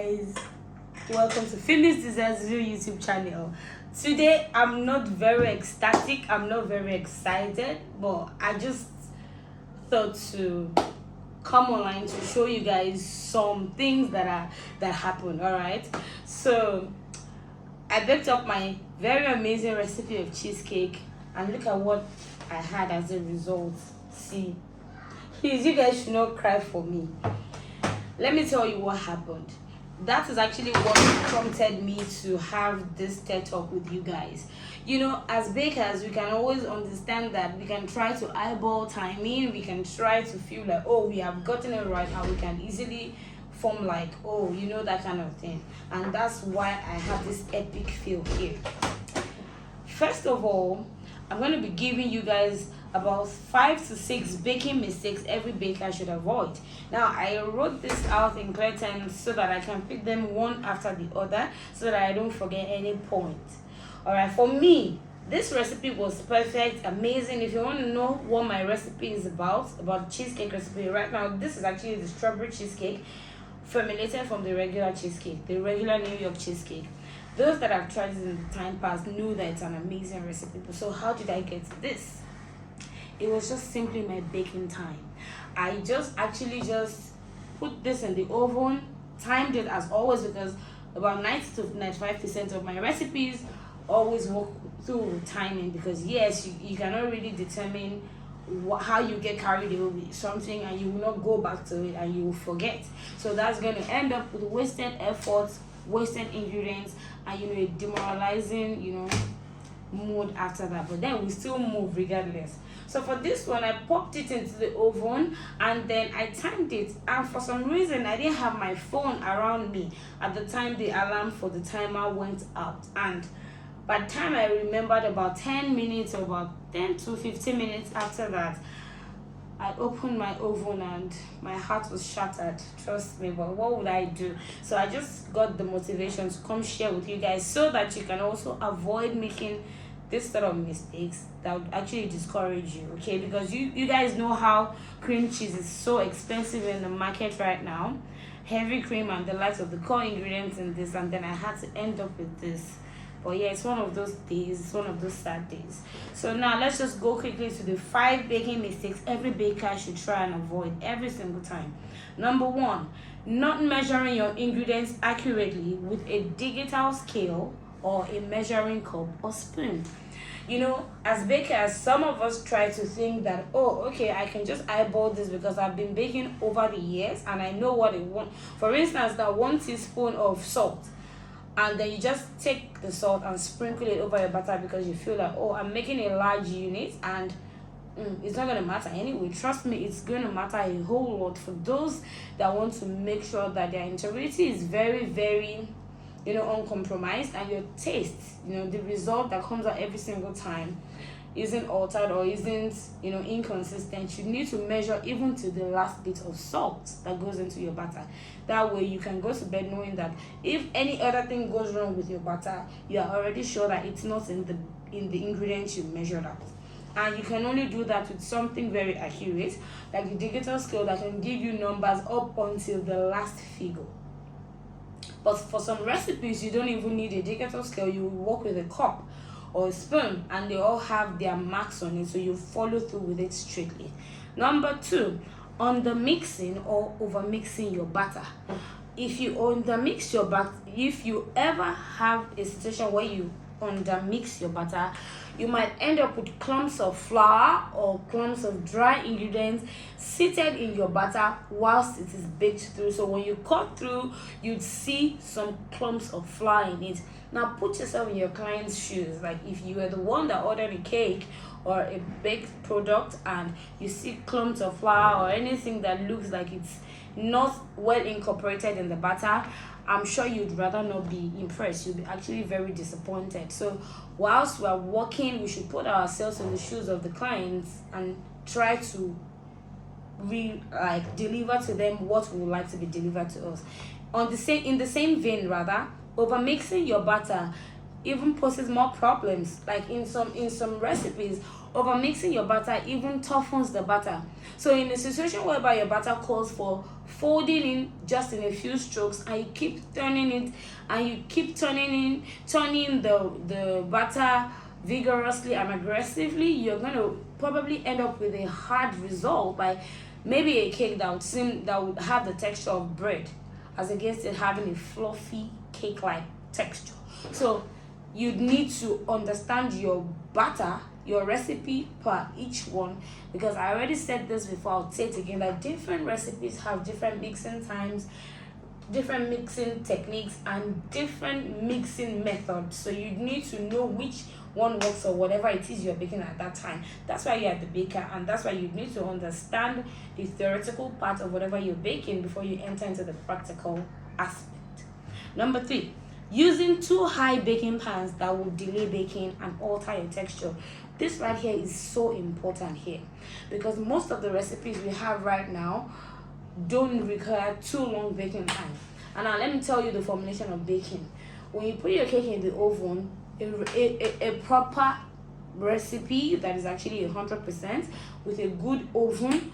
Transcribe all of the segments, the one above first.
Guys, welcome to Finish Desserts YouTube channel. Today I'm not very ecstatic, I'm not very excited, but I just thought to come online to show you guys some things that happened. All right, so I baked up my very amazing recipe of cheesecake, and look at what I had as a result. See, please, you guys should not cry for me. Let me tell you what happened. That is actually what prompted me to have this TED talk with you guys. You know, as bakers, we can always understand that we can try to eyeball timing, we can try to feel like, oh, we have gotten it right, and we can easily form like, oh, you know, that kind of thing. And that's why I have this epic feel here. First of all, I'm going to be giving you guys about 5 to 6 baking mistakes every baker should avoid. Now, I wrote this out in clear terms so that I can pick them one after the other so that I don't forget any point. Alright, for me, this recipe was perfect, amazing. If you want to know what my recipe is about cheesecake recipe, right now, this is actually the strawberry cheesecake formulated from the regular cheesecake, the regular New York cheesecake. Those that have tried it in the time past knew that it's an amazing recipe. So how did I get to this? It was just simply my baking time. I just put this in the oven, timed it as always, because about 90 to 95% of my recipes always work through timing, because yes, you cannot really determine how you get carried away with something and you will not go back to it and you will forget. So that's going to end up with wasted efforts, wasted ingredients, and a demoralizing mood after that. But then we still move regardless. So for this one, I popped it into the oven and then I timed it, and for some reason I didn't have my phone around me at the time the alarm for the timer went out. And by the time I remembered, about 10 minutes or about 10 to 15 minutes after that, I opened my oven and my heart was shattered. Trust me, but what would I do? So I just got the motivation to come share with you guys so that you can also avoid making this sort of mistakes that would actually discourage you, okay? Because you guys know how cream cheese is so expensive in the market right now. Heavy cream and the likes of the core ingredients in this, and then I had to end up with this. But yeah, it's one of those days, it's one of those sad days. So now let's just go quickly to the 5 baking mistakes every baker should try and avoid every single time. Number 1, not measuring your ingredients accurately with a digital scale or a measuring cup or spoon. As bakers, some of us try to think that, oh, okay, I can just eyeball this because I've been baking over the years and I know what I want. For instance, that 1 teaspoon of salt, and then you just take the salt and sprinkle it over your batter because you feel like, oh, I'm making a large unit and it's not going to matter anyway. Trust me, it's going to matter a whole lot for those that want to make sure that their integrity is very, very uncompromised, and your taste, the result that comes out every single time isn't altered or isn't inconsistent. You need to measure even to the last bit of salt that goes into your batter. That way you can go to bed knowing that if any other thing goes wrong with your batter, you are already sure that it's not in the ingredients you measured out. And you can only do that with something very accurate, like a digital scale that can give you numbers up until the last figure. But for some recipes, you don't even need a digital scale. You will work with a cup or a spoon, and they all have their marks on it, so you follow through with it strictly. Number 2, undermixing or overmixing your batter. If you undermix your batter, if you ever have a situation where you undermix your batter, you might end up with clumps of flour or clumps of dry ingredients seated in your batter whilst it is baked through. So when you cut through, you'd see some clumps of flour in it. Now put yourself in your client's shoes. Like if you were the one that ordered a cake or a baked product and you see clumps of flour or anything that looks like it's not well incorporated in the batter, I'm sure you'd rather not be impressed. You'll be actually very disappointed. So whilst we're working, we should put ourselves in the shoes of the clients and try to deliver to them what we would like to be delivered to us. In the same vein, rather, overmixing your batter even poses more problems. Like in some recipes, overmixing your batter even toughens the batter. So in a situation whereby your batter calls for folding in just in a few strokes, and you keep turning it, and you keep turning the batter vigorously and aggressively, you're going to probably end up with a hard result, like maybe a cake that would have the texture of bread, as against it having a fluffy cake like texture. So you need to understand your batter, your recipe per each one, because I already said this before, I'll say it again, that different recipes have different mixing times, different mixing techniques, and different mixing methods. So you need to know which one works or whatever it is you're baking at that time. That's why you're the baker, and that's why you need to understand the theoretical part of whatever you're baking before you enter into the practical aspect. Number 3, using too high baking pans that will delay baking and alter your texture. This right here is so important here, because most of the recipes we have right now don't require too long baking time. And now let me tell you the formulation of baking. When you put your cake in the oven, a proper recipe that is actually 100% with a good oven,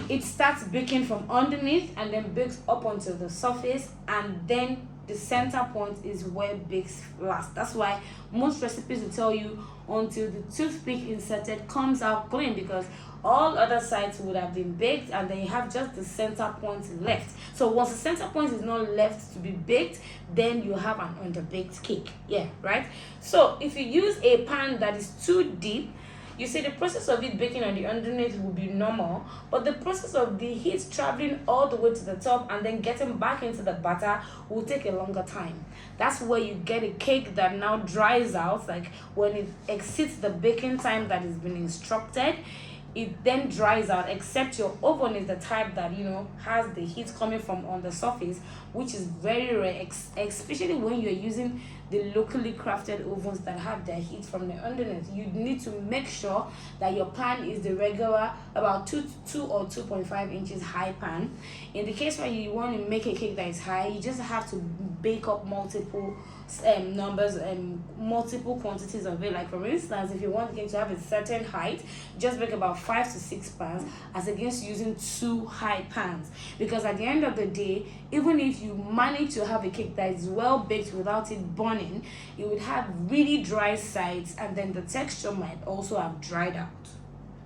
it starts baking from underneath and then bakes up onto the surface, and then the center point is where bakes last. That's why most recipes will tell you until the toothpick inserted comes out clean, because all other sides would have been baked and then you have just the center point left. So once the center point is not left to be baked, then you have an underbaked cake. Yeah, right? So if you use a pan that is too deep, you see the process of it baking on the underneath will be normal, but the process of the heat traveling all the way to the top and then getting back into the batter will take a longer time. That's where you get a cake that now dries out, like when it exceeds the baking time that has been instructed, it then dries out, except your oven is the type that has the heat coming from on the surface, which is very rare, especially when you're using the locally crafted ovens that have their heat from the underneath. You need to make sure that your pan is the regular about 2 or 2.5 inches high pan. In the case where you want to make a cake that is high, you just have to bake up multiple numbers and multiple quantities of it. Like for instance, if you want the cake to have a certain height, just bake about 5 to 6 pans, as against using 2 high pans. Because at the end of the day, even if you manage to have a cake that is well baked without it burning, it would have really dry sides, and then the texture might also have dried out.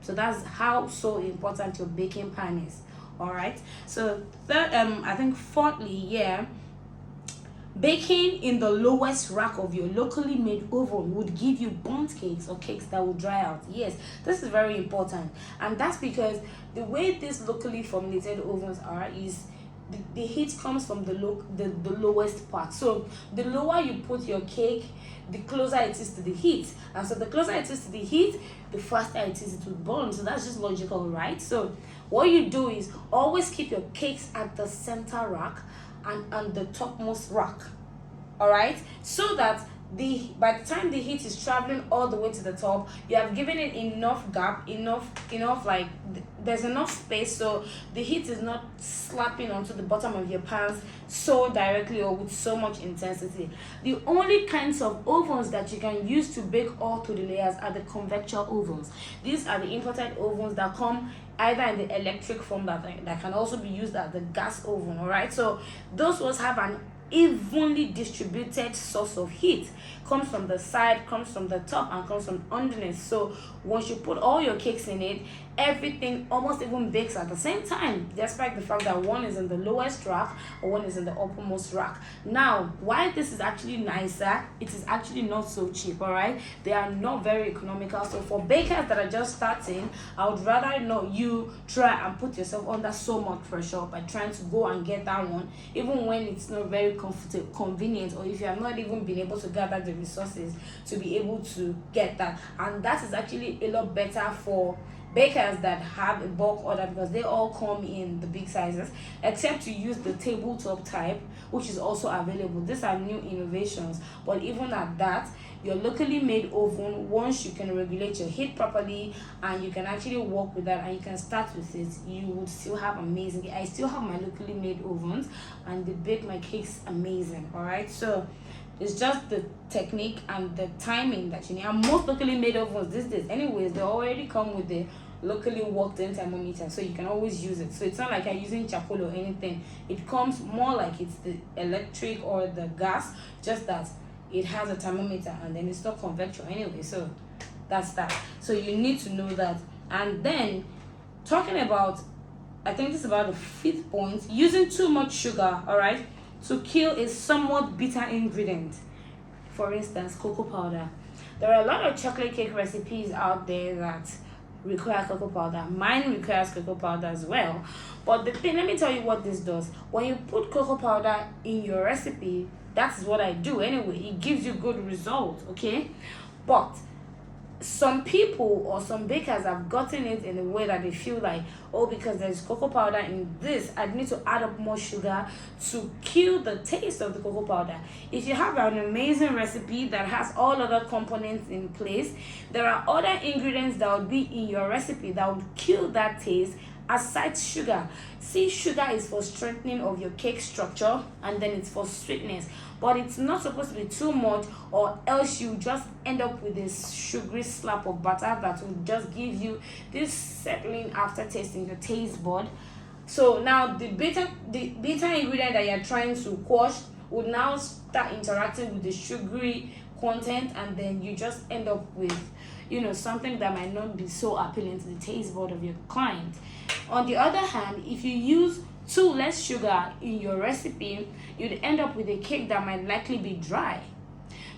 So that's how so important your baking pan is. All right, so third, I think fourthly, baking in the lowest rack of your locally made oven would give you burnt cakes or cakes that will dry out. Yes, this is very important, and that's because the way these locally formulated ovens are is the heat comes from the lowest part. So the lower you put your cake, the closer it is to the heat, and so the closer it is to the heat, the faster it is to burn. So that's just logical, right? So what you do is always keep your cakes at the center rack and on the topmost rack, all right, so that by the time the heat is traveling all the way to the top, you have given it enough gap, enough like there's enough space, so the heat is not slapping onto the bottom of your pans so directly or with so much intensity. The only kinds of ovens that you can use to bake all through the layers are the convector ovens. These are the imported ovens that come either in the electric form that can also be used as the gas oven. All right, so those ones have an evenly distributed source of heat, comes from the side, comes from the top, and comes from underneath. So once you put all your cakes in it, everything almost even bakes at the same time, despite the fact that one is in the lowest rack or one is in the uppermost rack. Now, why this is actually nicer, it is actually not so cheap. All right, they are not very economical. So for bakers that are just starting, I would rather not you try and put yourself under so much pressure by trying to go and get that one, even when it's not very comfortable, convenient, or if you have not even been able to gather the resources to be able to get that. And that is actually a lot better for bakers that have a bulk order, because they all come in the big sizes, except to use the tabletop type, which is also available. These are new innovations, but even at that, your locally made oven, once you can regulate your heat properly and you can actually work with that and you can start with it, you would still have amazing. I still have my locally made ovens and they bake my cakes amazing. All right, so it's just the technique and the timing that you need. And most locally made ovens these days anyways, they already come with the locally worked in thermometer, so you can always use it. So it's not like you're using charcoal or anything. It comes more like it's the electric or the gas, just that it has a thermometer, and then it's not convectual anyway. So that's that. So you need to know that. And then talking about, I think this is about the fifth point, using too much sugar, all right, to kill a somewhat bitter ingredient. For instance, cocoa powder. There are a lot of chocolate cake recipes out there that require cocoa powder. Mine requires cocoa powder as well. But the thing, let me tell you what this does. When you put cocoa powder in your recipe, that's what I do anyway. It gives you good results, okay? But some people or some bakers have gotten it in a way that they feel like, oh, because there's cocoa powder in this, I need to add up more sugar to kill the taste of the cocoa powder. If you have an amazing recipe that has all other components in place, there are other ingredients that would be in your recipe that would kill that taste aside sugar. See, sugar is for strengthening of your cake structure, and then it's for sweetness, but it's not supposed to be too much, or else you just end up with this sugary slap of butter that will just give you this settling aftertaste in your taste bud. So now the bitter ingredient that you're trying to quash will now start interacting with the sugary content, and then you just end up with, you know, something that might not be so appealing to the taste bud of your client. On the other hand, if you use too less sugar in your recipe, you'd end up with a cake that might likely be dry.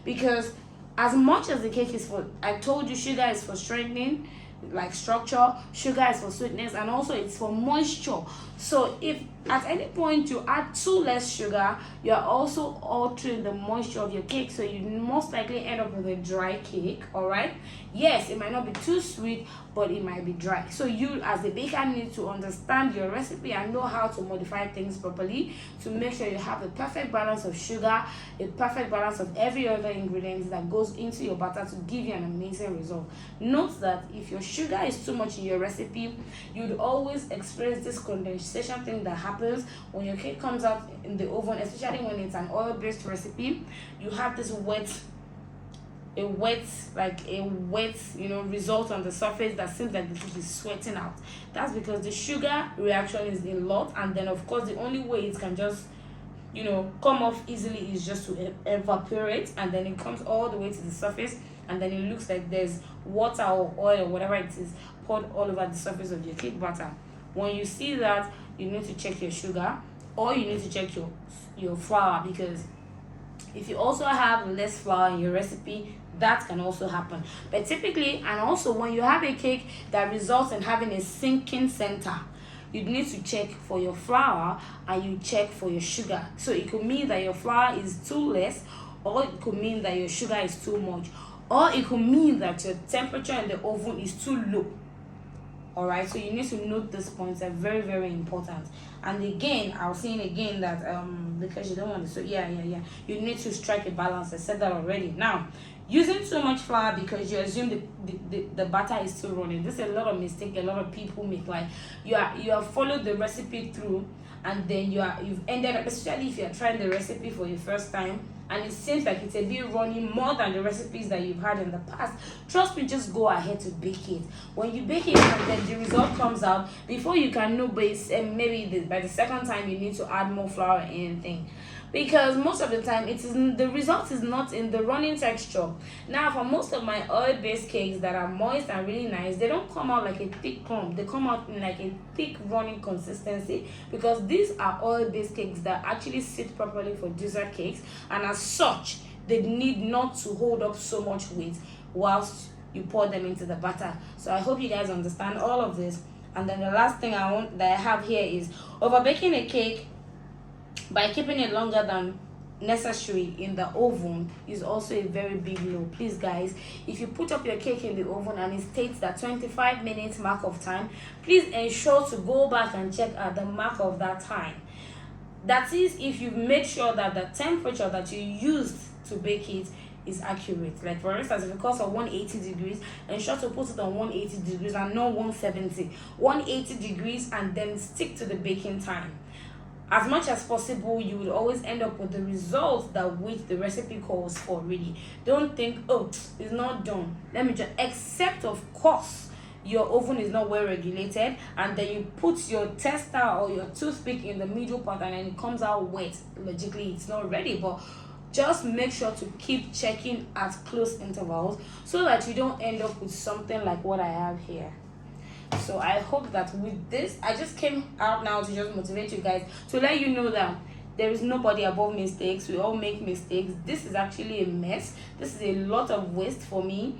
Because as much as the cake is for, I told you, sugar is for strengthening, like structure, sugar is for sweetness, and also it's for moisture. So if at any point you add too less sugar, you are also altering the moisture of your cake, so you most likely end up with a dry cake. All right, yes, it might not be too sweet, but it might be dry. So you as a baker need to understand your recipe and know how to modify things properly to make sure you have the perfect balance of sugar, a perfect balance of every other ingredient that goes into your batter to give you an amazing result. Note that if your sugar is too much in your recipe, you'd always experience this condensation thing that happens when your cake comes out in the oven, especially when it's an oil-based recipe. You have this wet, result on the surface that seems like the cake is sweating out. That's because the sugar reaction is a lot, and then of course the only way it can just come off easily is just to evaporate, and then it comes all the way to the surface, and then it looks like there's water or oil or whatever it is poured all over the surface of your cake batter. When you see that, you need to check your sugar, or you need to check your flour, because if you also have less flour in your recipe, that can also happen. But typically, and also when you have a cake that results in having a sinking center, you need to check for your flour and you check for your sugar. So it could mean that your flour is too less, or it could mean that your sugar is too much, or it could mean that your temperature in the oven is too low. All right, so you need to note these points. They're very, very important. And again, I'll say again that because you don't want to, so you need to strike a balance. I said that already. Now, using too much flour because you assume the batter is too runny. This is a lot of mistake a lot of people make. Like you have followed the recipe through, and then you've ended up, especially if you're trying the recipe for your first time, and it seems like it's a bit runny more than the recipes that you've had in the past. Trust me, just go ahead to bake it. When you bake it and then the result comes out, before you can know, maybe by the second time you need to add more flour or anything, because most of the time the result is not in the running texture. Now, for most of my oil-based cakes that are moist and really nice, they don't come out like a thick crumb. They come out in like a thick running consistency, because these are oil-based cakes that actually sit properly for dessert cakes, and as such they need not to hold up so much weight whilst you pour them into the batter. So I hope you guys understand all of this. And then the last thing that I have here is overbaking a cake by keeping it longer than necessary in the oven is also a very big no. Please guys, if you put up your cake in the oven and it states that 25 minutes mark of time, please ensure to go back and check at the mark of that time. That is, if you've made sure that the temperature that you used to bake it is accurate. Like for instance, if it calls for 180 degrees, ensure to put it on 180 degrees and not 170. 180 degrees, and then stick to the baking time. As much as possible, you will always end up with the results that which the recipe calls for. Really, don't think, oh, it's not done, let me just, except of course your oven is not well regulated, and then you put your tester or your toothpick in the middle part and then it comes out wet, logically it's not ready. But just make sure to keep checking at close intervals so that you don't end up with something like what I have here. So I hope that with this, I just came out now to just motivate you guys, to let you know that there is nobody above mistakes. We all make mistakes. This is actually a mess. This is a lot of waste for me,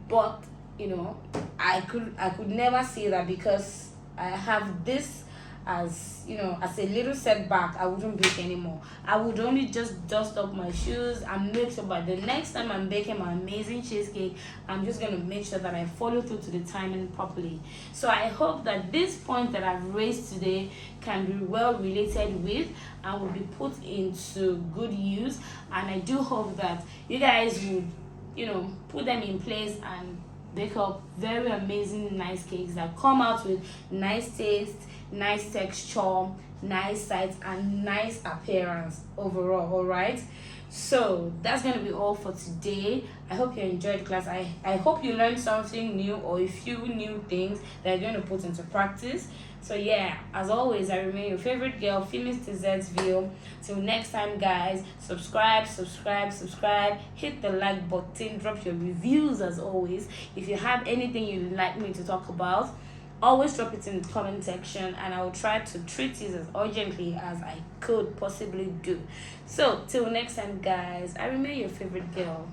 but you know, I could never say that because I have this as, you know, as a little setback, I wouldn't bake anymore. I would only just dust up my shoes and make sure by the next time I'm baking my amazing cheesecake, I'm just going to make sure that I follow through to the timing properly. So I hope that this point that I've raised today can be well related with and will be put into good use. And I do hope that you guys would, you know, put them in place and bake up very amazing nice cakes that come out with nice taste, nice texture, nice size, and nice appearance overall. All right, so that's going to be all for today. I hope you enjoyed class. I hope you learned something new or a few new things that you're going to put into practice. So yeah, as always, I remain your favorite girl, Phyllis Dessertsville. Till next time, guys, subscribe, hit the like button, drop your reviews as always. If you have anything you'd like me to talk about, always drop it in the comment section and I will try to treat it as urgently as I could possibly do. So till next time, guys, I remain your favorite girl.